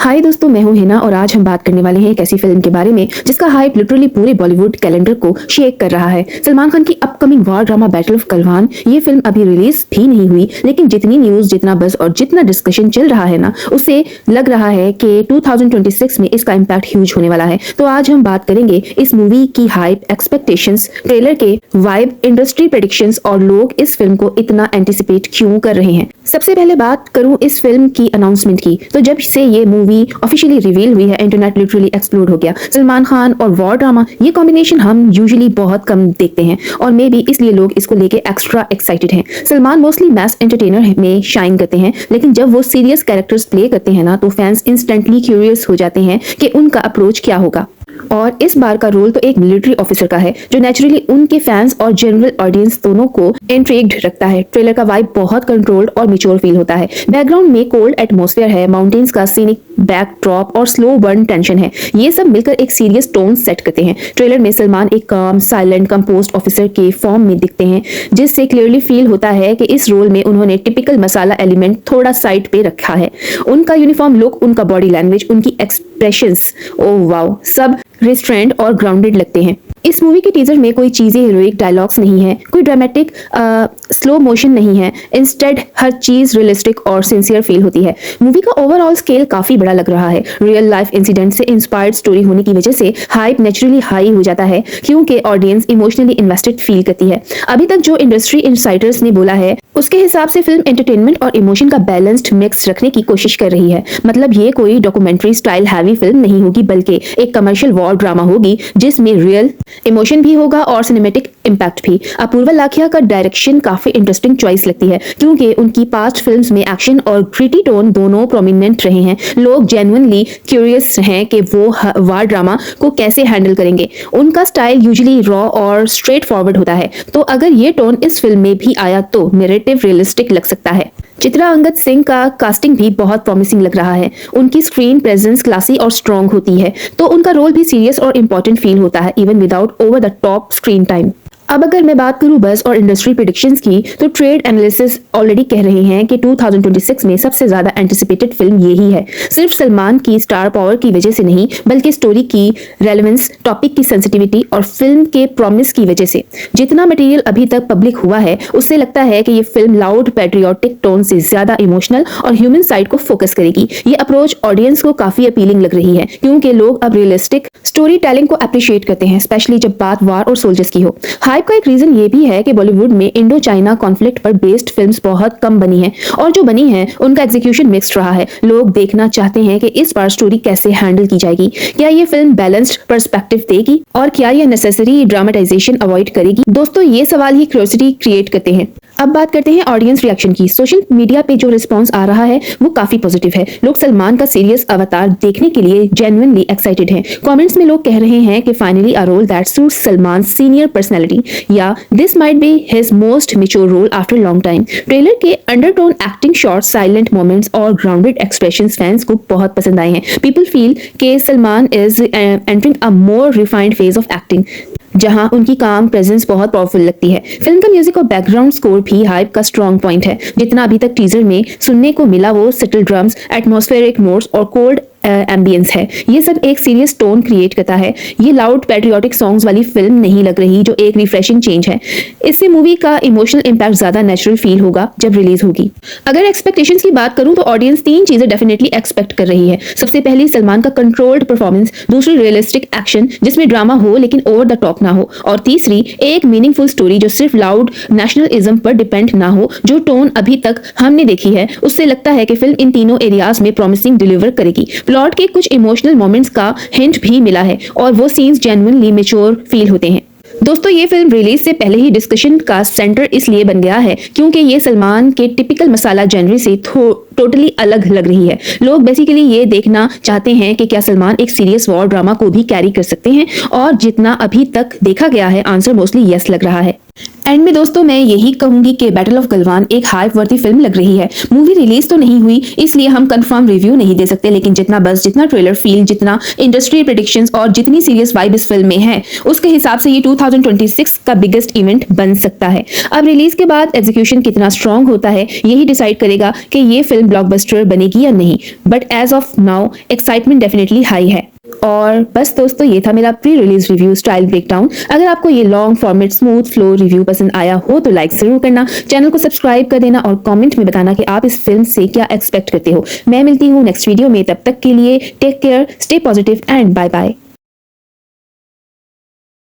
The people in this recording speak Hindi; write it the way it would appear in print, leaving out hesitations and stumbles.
हाय दोस्तों, मैं हूं हिना और आज हम बात करने वाले हैं एक ऐसी फिल्म के बारे में जिसका हाइप लिटरली पूरे बॉलीवुड कैलेंडर को शेक कर रहा है। सलमान खान की upcoming war drama battle of Galwan. ये फिल्म अभी रिलीज भी नहीं हुई, लेकिन जितनी न्यूज, जितना बज़ और जितना डिस्कशन चल रहा है ना, उससे लग रहा है कि 2026 में इसका इम्पैक्ट ह्यूज होने वाला है। तो आज हम बात करेंगे इस मूवी की हाइप, एक्सपेक्टेशंस, ट्रेलर के वाइब, इंडस्ट्री प्रेडिक्शंस और लोग इस फिल्म को इतना एंटिसिपेट क्यों कर रहे हैं। सबसे पहले बात करूं इस फिल्म की अनाउंसमेंट की, तो जब से ये मूवी ऑफिशियली रिवील हुई है, इंटरनेट लिटरली एक्सप्लोड हो गया। सलमान खान और वॉर ड्रामा, ये कॉम्बिनेशन हम यूजुअली बहुत कम देखते हैं और मे बी इसलिए लोग इसको लेके एक्स्ट्रा एक्साइटेड हैं। सलमान मोस्टली मैस एंटरटेनर में शाइन करते हैं, लेकिन जब वो सीरियस कैरेक्टर्स प्ले करते हैं ना, तो फैंस इंस्टेंटली क्यूरियस हो जाते हैं कि उनका अप्रोच क्या होगा। और इस बार का रोल तो एक मिलिट्री ऑफिसर का है, जो नेचुरली उनके फैंस और जनरल ऑडियंस दोनों को इंट्रिग्ड रखता है। ट्रेलर का वाइब बहुत कंट्रोल्ड और मैच्योर फील होता है। बैकग्राउंड में कोल्ड एटमॉस्फेयर है, माउंटेन्स का सीनिक बैकड्रॉप और स्लो बर्न टेंशन है। ये सब मिलकर एक सीरियस टोन सेट करते हैं। ट्रेलर में सलमान एक काम, साइलेंट, कंपोज्ड ऑफिसर के फॉर्म में दिखते हैं, जिससे क्लियरली फील होता है कि इस रोल में उन्होंने टिपिकल मसाला एलिमेंट थोड़ा साइड पे रखा है। उनका यूनिफॉर्म लुक, उनका बॉडी लैंग्वेज, उनकी एक्सप्रेशंस, ओह वाओ, सब रिस्ट्रेंड और ग्राउंडेड लगते हैं। इस मूवी के टीजर में कोई चीजें हीरोइक डायलॉग्स नहीं है, कोई ड्रामेटिक स्लो मोशन नहीं है। इंस्टेड हर चीज रियलिस्टिक और सिंसियर फील होती है। मूवी का ओवरऑल स्केल काफी बड़ा लग रहा है। रियल लाइफ इंसिडेंट से इंस्पायर्ड स्टोरी होने की वजह से हाइप नेचुरली हाई हो जाता है, क्योंकि ऑडियंस इमोशनली इन्वेस्टेड फील करती है। अभी तक जो इंडस्ट्री इनसाइडर्स ने बोला है, उसके हिसाब से फिल्म एंटरटेनमेंट और इमोशन का बैलेंस्ड मिक्स रखने की कोशिश कर रही है। मतलब ये कोई डॉक्यूमेंट्री स्टाइल हैवी फिल्म नहीं होगी, बल्कि एक कमर्शियल वॉर ड्रामा होगी जिसमें रियल इमोशन भी होगा और सिनेमैटिक इम्पैक्ट भी। अपूर्वा लाखिया का डायरेक्शन काफी इंटरेस्टिंग चॉइस लगती है, क्योंकि उनकी पास्ट फिल्म्स में एक्शन और ग्रिटी टोन दोनों प्रोमिनेंट रहे हैं। लोग जेन्युइनली क्यूरियस हैं कि वो वार ड्रामा को कैसे हैंडल करेंगे। उनका स्टाइल यूजुअली रॉ और स्ट्रेट फॉरवर्ड होता है, तो अगर ये टोन इस फिल्म में भी आया तो नैरेटिव रियलिस्टिक लग सकता है। चित्रा अंगद सिंह का कास्टिंग भी बहुत प्रॉमिसिंग लग रहा है। उनकी स्क्रीन प्रेजेंस क्लासी और स्ट्रॉन्ग होती है, तो उनका रोल भी सीरियस और इम्पोर्टेंट फील होता है, even without over the top screen time. अब अगर मैं बात करूं बस और इंडस्ट्री प्रेडिक्शंस की, तो ट्रेड एनालिसिस ऑलरेडी कह रहे हैं कि 2026 में सबसे ज्यादा एंटिसिपेटेड फिल्म यही है। सिर्फ सलमान की स्टार पावर की वजह से नहीं, बल्कि स्टोरी की रेलेवेंस, टॉपिक की सेंसिटिविटी और फिल्म के प्रॉमिस की वजह से। जितना मटेरियल अभी तक पब्लिक हुआ है, उससे लगता है कि ये फिल्म लाउड पैट्रियोटिक टोन से ज्यादा इमोशनल और ह्यूमन साइड को फोकस करेगी। ये अप्रोच ऑडियंस को काफी अपीलिंग लग रही है, क्योंकि लोग अब रियलिस्टिक स्टोरी टेलिंग को अप्रिशिएट करते हैं, स्पेशली जब बात वार और सोल्जर्स की हो। हाइप का एक रीजन ये भी है कि बॉलीवुड में इंडो चाइना कॉन्फ्लिक्ट पर बेस्ड फिल्म्स बहुत कम बनी हैं, और जो बनी हैं उनका एग्जीक्यूशन मिक्स्ड रहा है। लोग देखना चाहते हैं कि इस बार स्टोरी कैसे हैंडल की जाएगी। क्या ये फिल्म बैलेंस्ड पर्सपेक्टिव देगी, और क्या ये नेसेसरी ड्रामेटाइजेशन अवॉइड करेगी? दोस्तों, ये सवाल ही क्यूरियोसिटी क्रिएट करते हैं। अब बात करते हैं ऑडियंस रिएक्शन की। सोशल मीडिया पे जो रिस्पांस आ रहा है वो काफी पॉजिटिव है। लोग सलमान का सीरियस अवतार देखने के लिए जेन्युइनली एक्साइटेड हैं। कमेंट्स में लोग कह रहे हैं कि finally a role that suits Salman senior personality, या this might be his most mature role after long time. Trailer के undertone, acting shots, silent moments और ग्राउंडेड एक्सप्रेशंस फैंस को बहुत पसंद आए हैं। पीपल फील कि Salman is entering a more refined phase of acting, जहां उनकी काम प्रेजेंस बहुत पावरफुल लगती है। फिल्म का म्यूजिक और बैकग्राउंड स्कोर भी हाइप का स्ट्रॉन्ग पॉइंट है। जितना अभी तक टीजर में सुनने को मिला, वो सटल ड्रम्स, एटमॉस्फेरिक नोट्स और कोल्ड एम्बियंस है। ये सब एक सीरियस टोन क्रिएट करता है। ये लाउड पैट्रियोटिक सॉन्ग्स वाली फिल्म नहीं लग रही, जो एक रिफ्रेशिंग चेंज है। इससे मूवी का इमोशनल इम्पैक्ट ज्यादा नेचुरल फील होगा जब रिलीज होगी। अगर एक्सपेक्टेशंस की बात करूं, तो ऑडियंस तीन चीजें डेफिनेटली एक्सपेक्ट कर रही है। सबसे पहली, सलमान का कंट्रोल्ड परफॉर्मेंस। दूसरी, रियलिस्टिक एक्शन जिसमें ड्रामा हो लेकिन ओवर द टॉप ना हो। और तीसरी, एक मीनिंगफुल स्टोरी जो सिर्फ लाउड नेशनलिज्म पर डिपेंड ना हो। जो टोन अभी तक हमने देखी है, उससे लगता है कि फिल्म इन तीनों एरियाज में प्रॉमिसिंग डिलीवर करेगी। प्लॉट के कुछ इमोशनल मोमेंट्स का हिंट भी मिला है, और वो सीन्स जेन्युइनली मैच्योर फील होते हैं। दोस्तों, ये फिल्म रिलीज से पहले ही डिस्कशन का सेंटर इसलिए बन गया है क्योंकि ये सलमान के टिपिकल मसाला जेनरी से टोटली अलग लग रही है। लोग बेसिकली ये देखना चाहते हैं कि क्या सलमान एक सीरियस वॉर ड्रामा को भी कैरी कर सकते हैं, और जितना अभी तक देखा गया है, आंसर मोस्टली यस लग रहा है। एंड में दोस्तों मैं यही कहूंगी कि बैटल ऑफ गलवान एक हाइप वर्दी फिल्म लग रही है। मूवी रिलीज तो नहीं हुई इसलिए हम कंफर्म रिव्यू नहीं दे सकते, लेकिन जितना बस, जितना ट्रेलर फील, जितना इंडस्ट्री प्रेडिक्शंस और जितनी सीरियस वाइब इस फिल्म में है, उसके हिसाब से ये 2026 का बिगेस्ट इवेंट बन सकता है। अब रिलीज के बाद एग्जीक्यूशन कितना स्ट्रांग होता है यही डिसाइड करेगा कि ये फिल्म ब्लॉकबस्टर बनेगी या नहीं, but as of now excitement definitely high है। और बस दोस्तों ये था मेरा pre release review style breakdown. अगर आपको ये long format smooth flow review पसंद आया हो तो लाइक जरूर करना, चैनल को सब्सक्राइब कर देना और कमेंट में बताना कि आप इस फिल्म से क्या एक्सपेक्ट करते हो। मैं मिलती हूँ नेक्स्ट वीडियो में, तब तक के लिए take care, stay positive and bye bye.